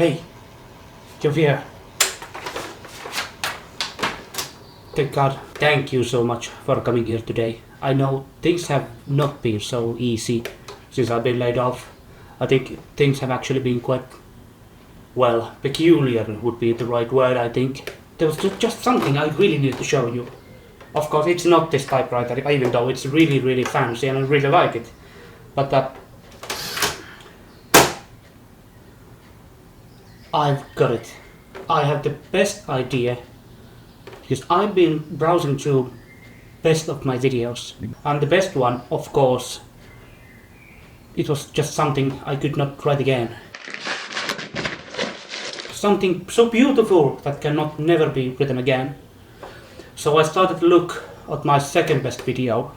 Hey, you're here. Thank God. Thank you so much for coming here today. I know things have not been so easy since I've been laid off. I think things have actually been quite, well, peculiar would be the right word, I think. There was just something I really need to show you. Of course, it's not this typewriter, even though it's really fancy and I really like it. But I've got it. I have the best idea. Because I've been browsing through best of my videos. And the best one, of course, it was just something I could not write again. Something so beautiful that cannot never be written again. So I started to look at my second best video,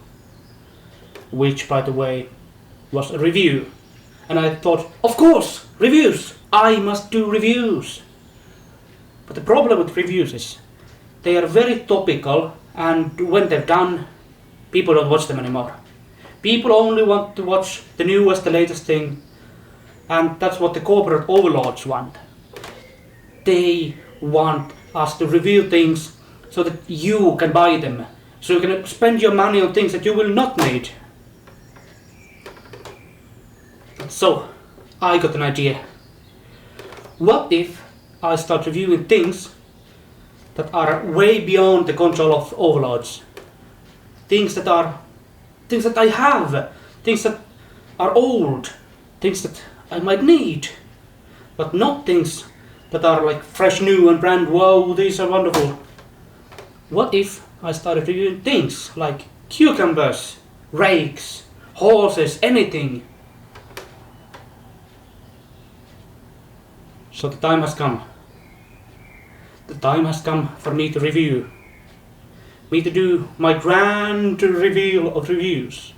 which by the way was a review. And I thought, of course, reviews! I must do reviews! But the problem with reviews is they are very topical, and when they're done, people don't watch them anymore. People only want to watch the newest, the latest thing, and that's what the corporate overlords want. They want us to review things so that you can buy them, so you can spend your money on things that you will not need. So, I got an idea. What if I start reviewing things that are way beyond the control of overlords? Things that I have, things that are old, things that I might need, but not things that are like fresh, new and brand, wow, these are wonderful. What if I started reviewing things like cucumbers, rakes, horses, anything? So the time has come. The time has come for me to review. Me to do my grand reveal of reviews.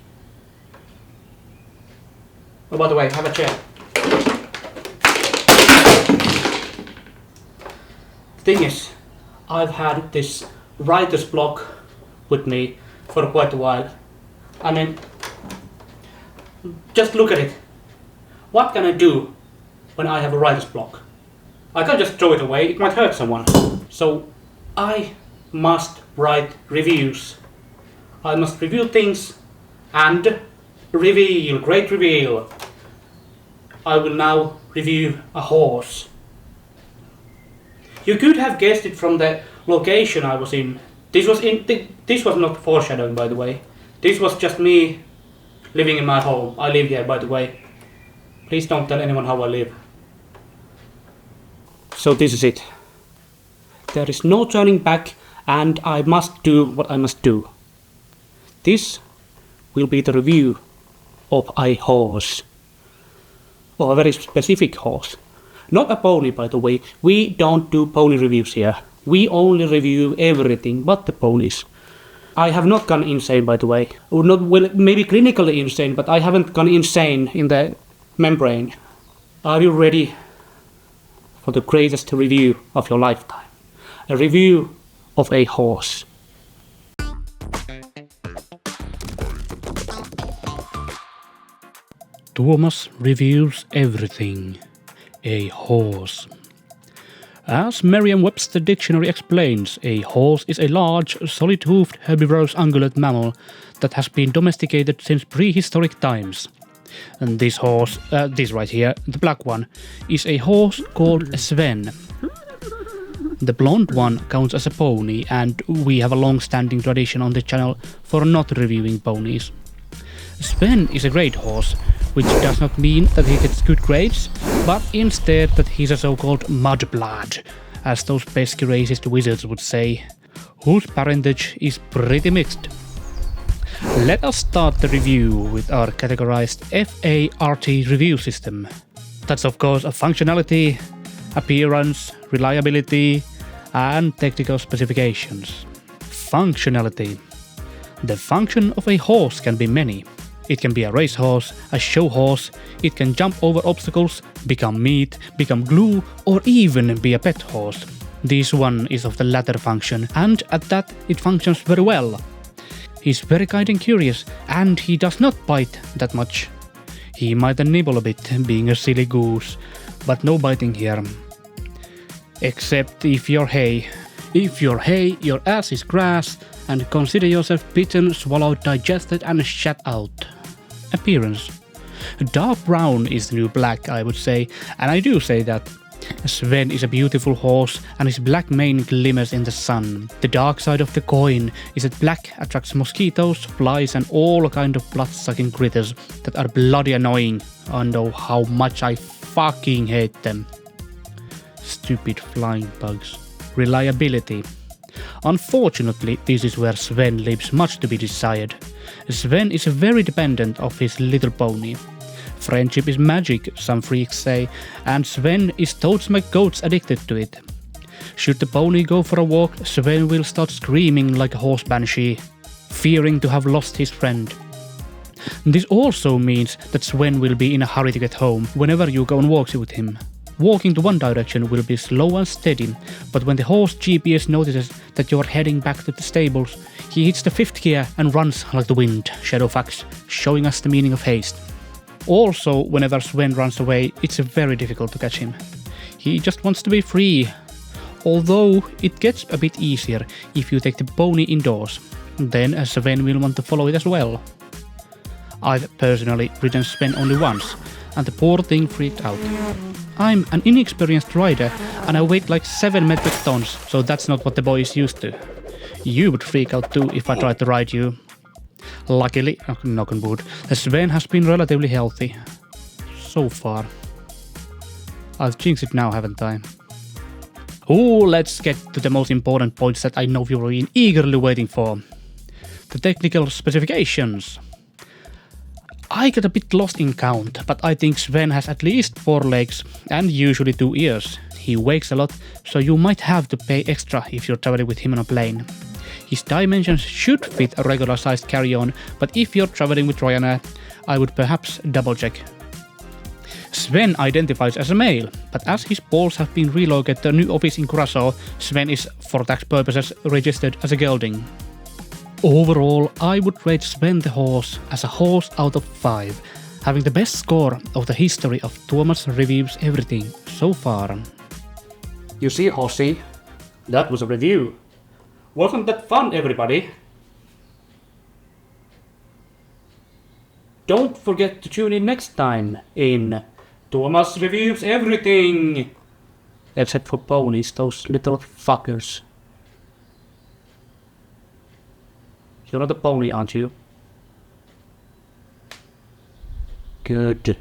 Oh, by the way, have a chair. The thing is, I've had this writer's block with me for quite a while. I mean, just look at it. What can I do when I have a writer's block? I can't just throw it away, it might hurt someone. So I must write reviews. I must review things and reveal, great reveal. I will now review a horse. You could have guessed it from the location I was in. This was not foreshadowing, by the way. This was just me living in my home. I live here, by the way. Please don't tell anyone how I live. So this is it. There is no turning back, and I must do what I must do. This will be the review of a horse. Or a very specific horse. Not a pony, by the way. We don't do pony reviews here. We only review everything but the ponies. I have not gone insane, by the way. Or not, well, maybe clinically insane, but I haven't gone insane in the membrane. Are you ready for the greatest review of your lifetime? A review of a horse. Tuomas reviews everything. A horse. As Merriam-Webster dictionary explains, a horse is a large, solid-hoofed, herbivorous ungulate mammal that has been domesticated since prehistoric times. And this horse, this right here, the black one, is a horse called Sven. The blonde one counts as a pony, and we have a long-standing tradition on the channel for not reviewing ponies. Sven is a great horse, which does not mean that he gets good grades, but instead that he's a so-called mudblood, as those pesky racist wizards would say, whose parentage is pretty mixed. Let us start the review with our categorized FART review system. That's of course a functionality, appearance, reliability, and technical specifications. Functionality. The function of a horse can be many. It can be a racehorse, a show horse, it can jump over obstacles, become meat, become glue, or even be a pet horse. This one is of the latter function, and at that it functions very well. He's very kind and curious, and he does not bite that much. He might nibble a bit, being a silly goose, but no biting here. Except if you're hay. If you're hay, your ass is grass, and consider yourself bitten, swallowed, digested, and shat out. Appearance. Dark brown is the new black, I would say, and I do say that. Sven is a beautiful horse, and his black mane glimmers in the sun. The dark side of the coin is that black attracts mosquitoes, flies, and all kind of blood-sucking critters that are bloody annoying. I know how much I fucking hate them. Stupid flying bugs. Reliability. Unfortunately, this is where Sven leaves much to be desired. Sven is very dependent of his little pony. Friendship is magic, some freaks say, and Sven is totes my goats addicted to it. Should the pony go for a walk, Sven will start screaming like a horse banshee, fearing to have lost his friend. This also means that Sven will be in a hurry to get home whenever you go on walks with him. Walking to one direction will be slow and steady, but when the horse GPS notices that you're heading back to the stables, he hits the 5th gear and runs like the wind, Shadowfax, showing us the meaning of haste. Also, whenever Sven runs away, it's very difficult to catch him. He just wants to be free. Although, it gets a bit easier if you take the pony indoors. Then Sven will want to follow it as well. I've personally ridden Sven only once, and the poor thing freaked out. I'm an inexperienced rider, and I weigh like 7 metric tons, so that's not what the boy is used to. You would freak out too if I tried to ride you. Luckily, knock on wood, Sven has been relatively healthy. So far. I've jinxed it now, haven't I? Ooh, let's get to the most important points that I know you've been eagerly waiting for. The technical specifications. I got a bit lost in count, but I think Sven has at least 4 legs and usually 2 ears. He wakes a lot, so you might have to pay extra if you're traveling with him on a plane. His dimensions should fit a regular sized carry-on, but if you're traveling with Ryanair, I would perhaps double check. Sven identifies as a male, but as his balls have been relocated to a new office in Curaçao, Sven is, for tax purposes, registered as a gelding. Overall, I would rate Sven the horse as a horse out of 5, having the best score of the history of Tuomas Reviews Everything so far. You see, horsey, that was a review. Wasn't that fun, everybody? Don't forget to tune in next time in Tuomas Reviews Everything! Except for ponies, those little fuckers. You're not a pony, aren't you? Good.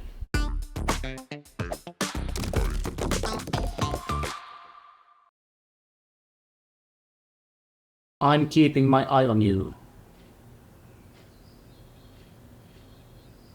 I'm keeping my eye on you.